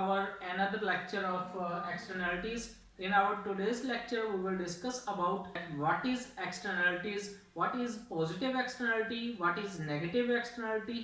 our another lecture of externalities. In our today's lecture, we will discuss about what is externalities, what is positive externality, what is negative externality,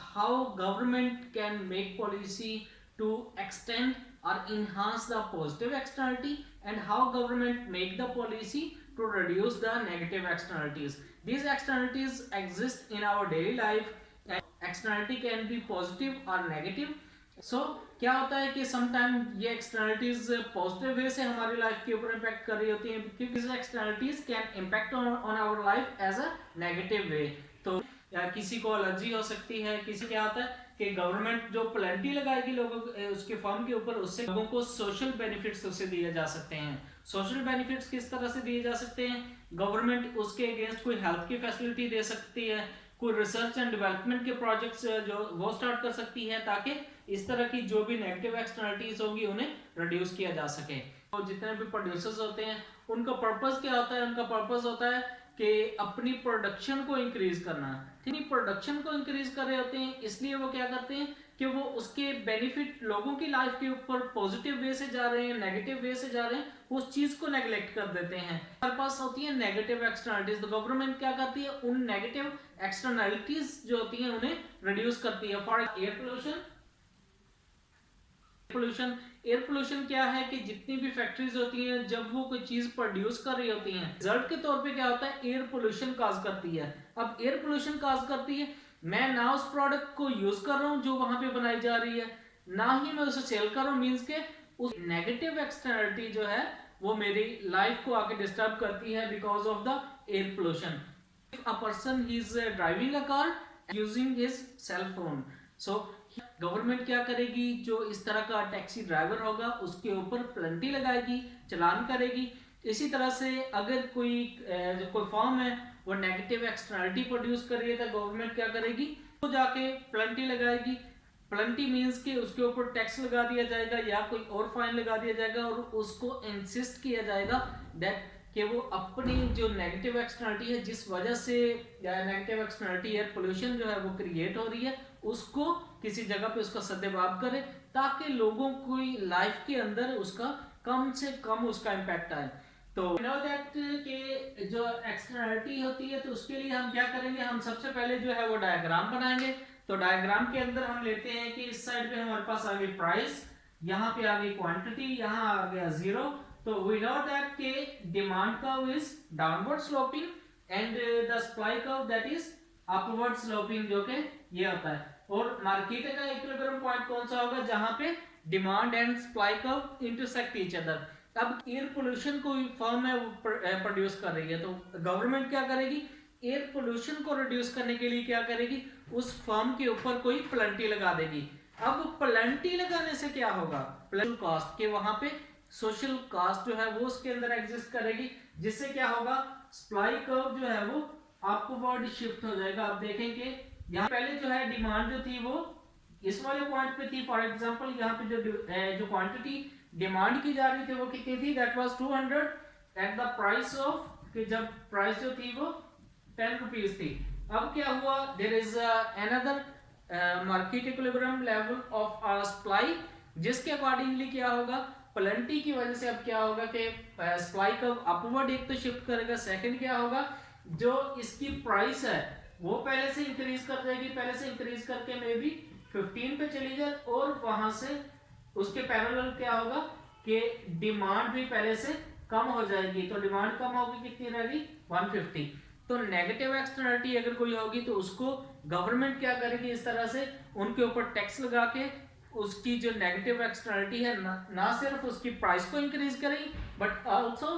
how government can make policy to extend or enhance the positive externality, and how government make the policy to reduce the negative externalities. These externalities exist in our daily life. Externality can be positive or negative. क्या होता है कि sometime ये externalities positive way से हमारी life के ऊपर impact कर रही होती हैं, क्योंकि externalities can impact on our life as a negative way. तो किसी को एलर्जी हो सकती है, किसी क्या होता है कि गवर्नमेंट जो पेनल्टी लगाएगी लोगों उसके फर्म के ऊपर, उससे लोगों को सोशल बेनिफिट्स उससे दिए जा सकते हैं। सोशल बेनिफिट्स किस तरह से दिए जा सकते हैं? गवर्नमेंट उसके अगेंस्ट कोई हेल्थ की फैसिलिटी दे सकती है, कोई रिसर्च एंड डेवलपमेंट के प्रोजेक्ट्स जो वो स्टार्ट कर सकती है, ताकि इस तरह की जो भी नेगेटिव एक्सटर्नलिटीज होगी उन्हें रिड्यूस किया जा सके। तो जितने भी प्रोड्यूसर्स होते हैं उनका पर्पस क्या होता है? उनका पर्पस होता है कि अपनी प्रोडक्शन को इंक्रीज करना। ठीक, प्रोडक्शन को इंक्रीज कर रहे होते हैं, इसलिए वो क्या करते हैं कि वो उसके बेनिफिट लोगों की लाइफ के ऊपर पॉजिटिव वे से जा रहे हैं, नेगेटिव वे से जा रहे हैं, उस चीज को नेग्लेक्ट कर देते हैं। हमारे पास होती है नेगेटिव एक्सटर्नलिटीज, तो गवर्नमेंट क्या करती है? उन नेगेटिव एक्सटर्नलिटीज जो होती हैं उन्हें रिड्यूस करती है। For air pollution, air pollution क्या है कि जितनी भी फैक्ट्रीज होती हैं, जब वो कोई चीज प्रोड्यूस कर रही होती हैं, रिजल्ट के तौर पे क्या होता है? एयर पोल्यूशन काज करती है। अब एयर पोल्यूशन काज करती है, मैं ना उस प्रोडक्ट को यूज कर रहा हूं जो वहां पे बनाई जा रही है, ना ही मैं उसे सेल कर रहा हूं, मींस के उस नेगेटिव एक्सटर्नलिटी जो है वो मेरी लाइफ को आके डिस्टर्ब करती है because of the air pollution. If a person is driving a car using his cell phone, so government क्या करेगी? जो इस तरह का टैक्सी ड्राइवर होगा उसके ऊपर पेनल्टी लगाएगी, चालान करेगी। इसी तरह से अगर कोई फॉर्म है वो नेगेटिव एक्सटर्नलिटी प्रोड्यूस कर रही है, तो गवर्नमेंट क्या करेगी? तो जाके पेनल्टी लगाएगी। पेनल्टी मींस कि उसके ऊपर टैक्स लगा दिया जाएगा या कोई और फाइन लगा दिया जाएगा, और उसको इंसिस्ट किया जाएगा दैट कि वो अपनी जो नेगेटिव एक्सटर्नलिटी है, जिस वजह से नेगेटिव एक्सटर्नलिटी एयर पोल्यूशन जो है वो क्रिएट हो रही है, उसको किसी जगह पे उसका सद्भाव करे, ताकि लोगों की लाइफ के अंदर उसका कम से कम उसका इम्पैक्ट आए। तो नो दैट के जो एक्सटर्नलिटी होती है, तो उसके लिए हम क्या करेंगे? हम सबसे पहले जो है वो डायग्राम बनाएंगे। तो डायग्राम के अंदर हम लेते हैं कि इस साइड पे हमारे पास आ गई प्राइस, यहाँ पे आ गई क्वांटिटी, यहाँ आ गया जीरो। तो वी नो दैट के demand curve is downward sloping and the supply curve that is upward sloping, जो कि ये होता है। और मार्केट का इक्विलिब्रियम पॉइंट कौन सा होगा? जहां पे demand and supply curve intersect each other. अब एयर पोल्यूशन कोई फर्म है वो प्रोड्यूस कर रही है, तो गवर्नमेंट क्या करेगी? एयर पोल्यूशन को रिड्यूस करने के लिए क्या करेगी? उस फर्म के ऊपर कोई पेनल्टी लगा देगी। अब पेनल्टी लगाने से क्या होगा? सोशल कॉस्ट के वहां पे सोशल कॉस्ट जो है वो उसके अंदर एग्जिस्ट करेगी, जिससे क्या होगा? सप्लाई कर्व जो है वो अपवर्ड शिफ्ट हो जाएगा। आप देखेंगे यहाँ पहले जो है डिमांड जो थी वो इस वाले पॉइंट पे थी। फॉर एग्जांपल यहाँ पे जो क्वांटिटी डिमांड की जा रही थी वो कितनी थी? That was 200 at the price of, कि जब प्राइस जो थी वो 10 रुपीज थी। अब क्या हुआ? There is another market equilibrium level of supply, जिसके अकॉर्डिंगली क्या होगा? पेनल्टी की वजह से अब क्या होगा कि सप्लाई का अपवर्ड एक तो शिफ्ट करेगा, सेकंड क्या होगा? जो इसकी प्राइस है वो पहले से इंक्रीज कर जाएगी, पहले से इंक्रीज करके मे बी 15 पे चली जाए, और वहां से उसके पैरेलल क्या होगा कि डिमांड भी पहले से कम हो जाएगी। तो डिमांड कम होगी, कितनी रहेगी? 150। तो नेगेटिव एक्सटर्नलिटी अगर कोई होगी तो उसको गवर्नमेंट क्या करेगी? इस तरह से उनके ऊपर टैक्स लगा के उसकी जो नेगेटिव एक्सटर्नलिटी है ना सिर्फ उसकी प्राइस को इंक्रीज करेगी, but also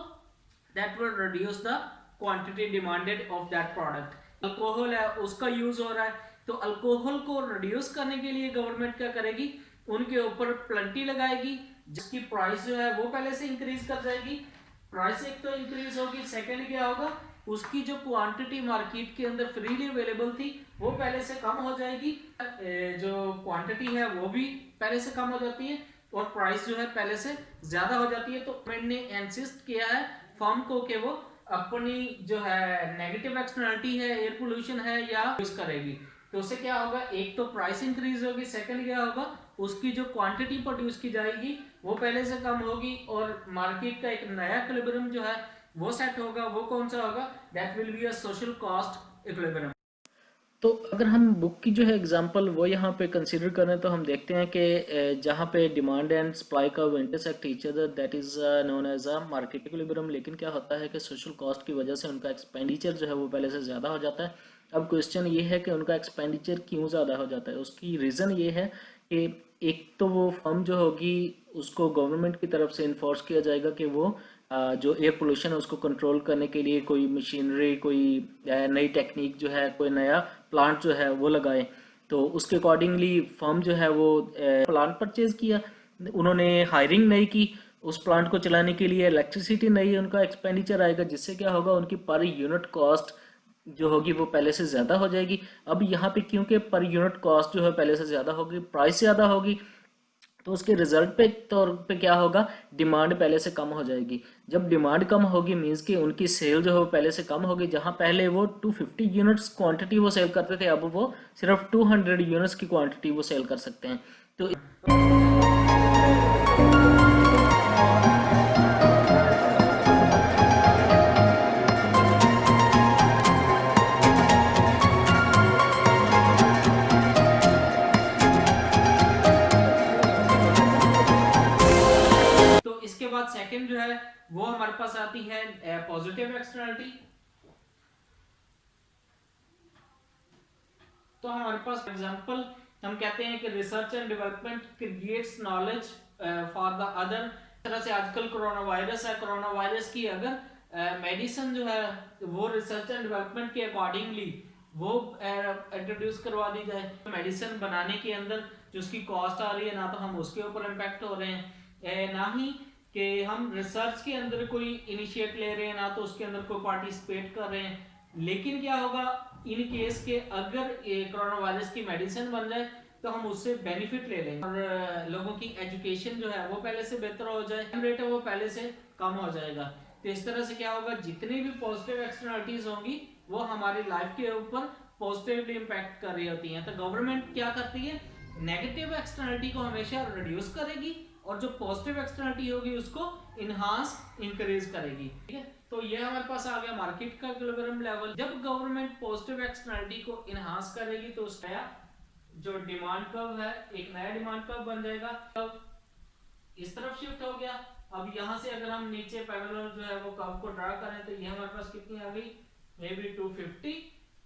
that will reduce the quantity demanded of that product. Alcohol है, उसका यूज हो रहा है, तो अल्कोहल को रिड्यूस करने के लिए गवर्नमेंट क्या करेगी? उनके ऊपर पेनल्टी लगाएगी, जिसकी प्राइस जो है वो पहले से इंक्रीज कर जाएगी। प्राइस एक तो इंक्रीज होगी, सेकंड क्या होगा? उसकी जो क्वांटिटी मार्केट के अंदर फ्रीली अवेलेबल थी वो पहले से कम हो जाएगी, जो क्वांटिटी है वो भी पहले से कम हो जाती है, और प्राइस जो है पहले से ज्यादा हो जाती है। तो गवर्नमेंट ने इंसिस्ट किया है फर्म को कि वो अपनी जो है नेगेटिव एक्सटर्नलिटी है, एयर पोल्यूशन है, या यूज करेगी। तो उससे क्या होगा? एक तो प्राइस इंक्रीज होगी, सेकंड क्या होगा? उसकी जो क्वांटिटी प्रोड्यूस की जाएगी वो पहले से कम होगी और मार्केट का एक नया इक्विलिब्रियम जो है वो सेट होगा। वो कौन सा होगा? That will be a social cost equilibrium. तो अगर हम बुक की जो है एग्जांपल वो यहाँ पे कंसीडर करें तो हम देखते हैं कि जहाँ पे डिमांड एंड सप्लाई का intersect each other, that is known as a market equilibrium. लेकिन क्या होता है कि सोशल कॉस्ट की वजह से उनका एक्सपेंडिचर जो है वो पहले से ज़्यादा हो जाता है। अब क्वेश्चन ये है कि उनका एक्सपेंडिचर क्यों ज़्यादा हो जाता है। उसकी रीज़न ये है कि एक तो वो फर्म जो होगी उसको गवर्नमेंट की तरफ से इन्फोर्स किया जाएगा कि वो जो एयर पोल्यूशन है उसको कंट्रोल करने के लिए कोई मशीनरी, कोई नई टेक्निक जो है, कोई नया प्लांट जो है वो लगाए। तो उसके अकॉर्डिंगली फर्म जो है वो प्लांट परचेज किया, उन्होंने हायरिंग नहीं की उस प्लांट को चलाने के लिए, इलेक्ट्रिसिटी नहीं, उनका एक्सपेंडिचर आएगा जिससे क्या होगा उनकी पर यूनिट कॉस्ट जो होगी वो पहले से ज़्यादा हो जाएगी। अब यहाँ पे क्योंकि पर यूनिट कॉस्ट जो है पहले से ज़्यादा होगी, प्राइस ज़्यादा होगी, तो उसके रिजल्ट पे तौर पे क्या होगा, डिमांड पहले से कम हो जाएगी। जब डिमांड कम होगी मींस कि उनकी सेल जो है पहले से कम होगी। जहां पहले वो 250 यूनिट्स क्वांटिटी वो सेल करते थे, अब वो सिर्फ 200 यूनिट्स की क्वांटिटी वो सेल कर सकते हैं। तो इसके बाद सेकंड जो है वो हमारे पास आती है पॉजिटिव एक्सटर्नलिटी। तो हमारे पास एग्जांपल हम कहते हैं कि research and development creates knowledge for the other. तरह से आजकल कोरोना वायरस है, कोरोना वायरस की अगर मेडिसिन जो है वो रिसर्च एंड डेवलपमेंट के अकॉर्डिंगली वो इंट्रोड्यूस करवा दी जाए, मेडिसिन बनाने के अंदर जो उसकी कॉस्ट आ रही है ना तो हम उसके ऊपर इम्पैक्ट हो रहे हैं, ना ही कि हम रिसर्च के अंदर कोई इनिशिएट ले रहे हैं, ना तो उसके अंदर कोई पार्टिसिपेट कर रहे हैं। लेकिन क्या होगा इन केस के अगर कोरोना वायरस की मेडिसिन बन जाए तो हम उससे बेनिफिट ले लेंगे और लोगों की एजुकेशन जो है वो पहले से बेहतर हो जाए, रेट है वो पहले से कम हो जाएगा। तो इस तरह से क्या होगा, जितनी भी पॉजिटिव एक्सटर्नलिटीज होंगी वो हमारी लाइफ के ऊपर पॉजिटिवली इंपैक्ट कर रही होती हैं। तो गवर्नमेंट क्या करती है, नेगेटिव एक्सटर्नलिटी को हमेशा रिड्यूस करेगी और जो पॉजिटिव एक्सटर्नलिटी होगी उसको इनहांस इंक्रीज करेगी। ठीक है, तो ये हमारे पास आ गया मार्केट का इक्विलिब्रियम लेवल। जब गवर्नमेंट पॉजिटिव एक्सटर्नलिटी को इनहांस करेगी तो उसका जो डिमांड कर्व है एक नया डिमांड कर्व बन जाएगा। तब इस तरफ शिफ्ट हो गया। अब यहाँ से अगर हम नीचे पैरेलल जो है वो कर्व को ड्रा करें तो ये हमारे पास कितनी आ गई, मे बी 250,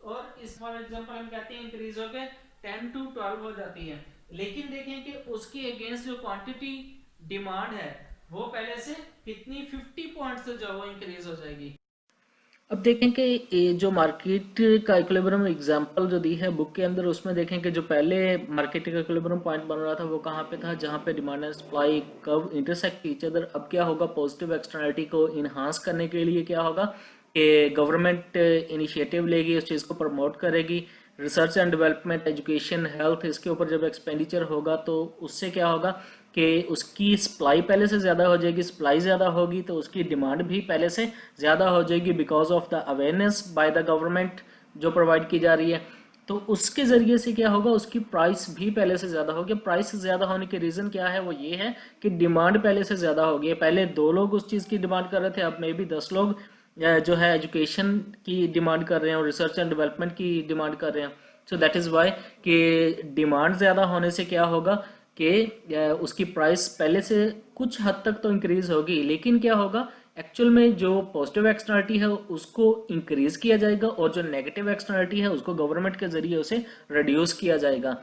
और इस फॉर एग्जांपल हम कहते हैं इंक्रीज हो गए 10 to 12 हो जाती है। लेकिन देखें कि उसके अगेंस्ट जो क्वांटिटी डिमांड है वो पहले से कितनी 50 पॉइंट से जो वो इंक्रीज हो जाएगी। अब देखें कि ये जो मार्केट का इक्विलिब्रियम एग्जांपल जो दी है बुक के अंदर, उसमें देखें कि जो पहले मार्केट का इक्विलिब्रियम पॉइंट बन रहा था वो कहाँ पे था, जहाँ पे demand and supply curve intersect each other. अब क्या होगा, पॉजिटिव एक्सटर्नलिटी को इन्हांस करने के लिए क्या होगा कि गवर्नमेंट इनिशिएटिव लेगी, उस चीज़ को प्रमोट करेगी। Research and development, education, health, इसके ऊपर जब एक्सपेंडिचर होगा तो उससे क्या होगा कि उसकी सप्लाई पहले से ज़्यादा हो जाएगी। सप्लाई ज़्यादा होगी तो उसकी डिमांड भी पहले से ज़्यादा हो जाएगी because of the awareness by the government जो प्रोवाइड की जा रही है। तो उसके ज़रिए से क्या होगा, उसकी प्राइस भी पहले से ज़्यादा होगी। प्राइस ज़्यादा होने के रीज़न क्या है, वो ये है कि डिमांड पहले से ज़्यादा होगी। पहले 2 लोग उस चीज़ की डिमांड कर रहे थे, अब मे बी 10 लोग जो है एजुकेशन की डिमांड कर रहे हैं और रिसर्च एंड डेवलपमेंट की डिमांड कर रहे हैं। सो दैट इज़ वाई कि डिमांड ज़्यादा होने से क्या होगा कि उसकी प्राइस पहले से कुछ हद तक तो इंक्रीज होगी, लेकिन क्या होगा एक्चुअल में जो पॉजिटिव एक्सटर्नलिटी है उसको इंक्रीज किया जाएगा और जो नेगेटिव एक्सटर्नलिटी है उसको गवर्नमेंट के जरिए उसे रिड्यूस किया जाएगा।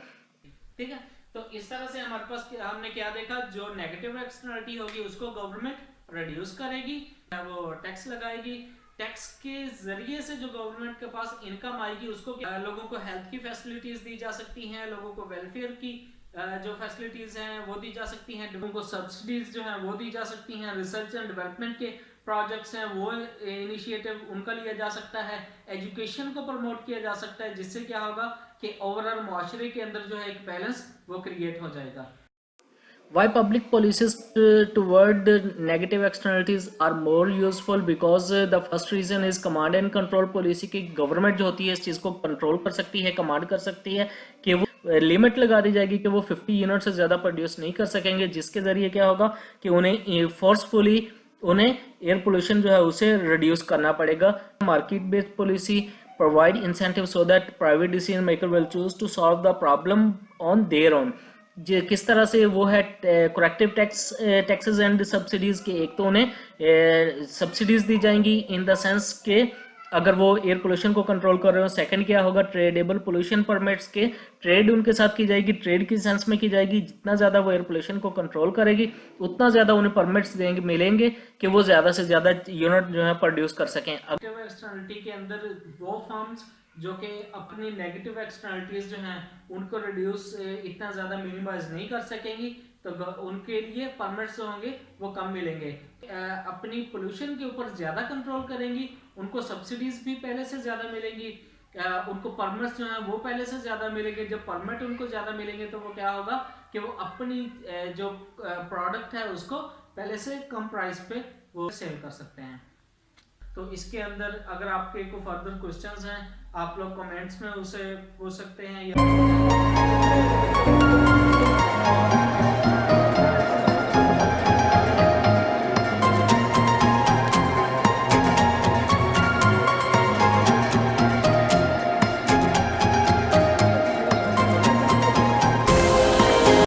ठीक है, तो इस तरह से हमारे पास हमने क्या देखा, जो नेगेटिव एक्सटर्नलिटी होगी उसको गवर्नमेंट रिड्यूस करेगी, वो टैक्स लगाएगी। टैक्स के जरिए से जो गवर्नमेंट के पास इनकम आएगी उसको लोगों को हेल्थ की फैसिलिटीज दी जा सकती हैं, लोगों को वेलफेयर की जो फैसिलिटीज हैं वो दी जा सकती हैं, लोगों को सब्सिडीज जो हैं वो दी जा सकती हैं, रिसर्च एंड डेवलपमेंट के प्रोजेक्ट्स हैं वो इनिशिएटिव उनका लिया जा सकता है, एजुकेशन को प्रमोट किया जा सकता है, जिससे क्या होगा कि ओवरऑल मुआशरे के अंदर जो है एक बैलेंस वो क्रिएट हो जाएगा। Why public policies toward negative externalities are more useful? Because the first reason is command and control policy की गवर्नमेंट जो होती है इस चीज़ को कंट्रोल कर सकती है, कमांड कर सकती है कि वो लिमिट लगा दी जाएगी कि वो 50 यूनिट से ज़्यादा प्रोड्यूस नहीं कर सकेंगे, जिसके ज़रिए क्या होगा कि उन्हें फोर्सफुली उन्हें एयर पोल्यूशन जो है उसे रिड्यूस करना पड़ेगा। Market based policy provide incentive so that private decision maker will choose to solve the problem on their own. किस तरह से वो है करेक्टिव टैक्सेस एंड सब्सिडीज के, एक तो उन्हें सब्सिडीज दी जाएंगी इन द सेंस के अगर वो एयर पोल्यूशन को कंट्रोल कर रहे हो। सेकंड क्या होगा, ट्रेडेबल पोल्यूशन परमिट्स के ट्रेड उनके साथ की जाएगी, ट्रेड की सेंस में की जाएगी। जितना ज़्यादा वो एयर पोल्यूशन को कंट्रोल करेगी उतना ज़्यादा उन्हें परमिट्स देंगे मिलेंगे कि वो ज़्यादा से ज़्यादा यूनिट जो है प्रोड्यूस कर सकें। एक्सटर्नलिटी के अंदर वो फर्म्स जो कि अपनी नेगेटिव एक्सटर्नलिटीज जो हैं उनको रिड्यूस इतना ज़्यादा मिनिमाइज नहीं कर सकेंगी, तो उनके लिए परमिट्स होंगे वो कम मिलेंगे। अपनी पोल्यूशन के ऊपर ज़्यादा कंट्रोल करेंगी, उनको सब्सिडीज भी पहले से ज़्यादा मिलेंगी, उनको परमिट्स जो हैं वो पहले से ज़्यादा मिलेंगे। जब परमिट उनको ज़्यादा मिलेंगे तो वो क्या होगा कि वो अपनी जो प्रोडक्ट है उसको पहले से कम प्राइस पे वो सेल कर सकते हैं। तो इसके अंदर अगर आपके कोई फर्दर क्वेश्चंस हैं आप लोग कमेंट्स में उसे पूछ सकते हैं या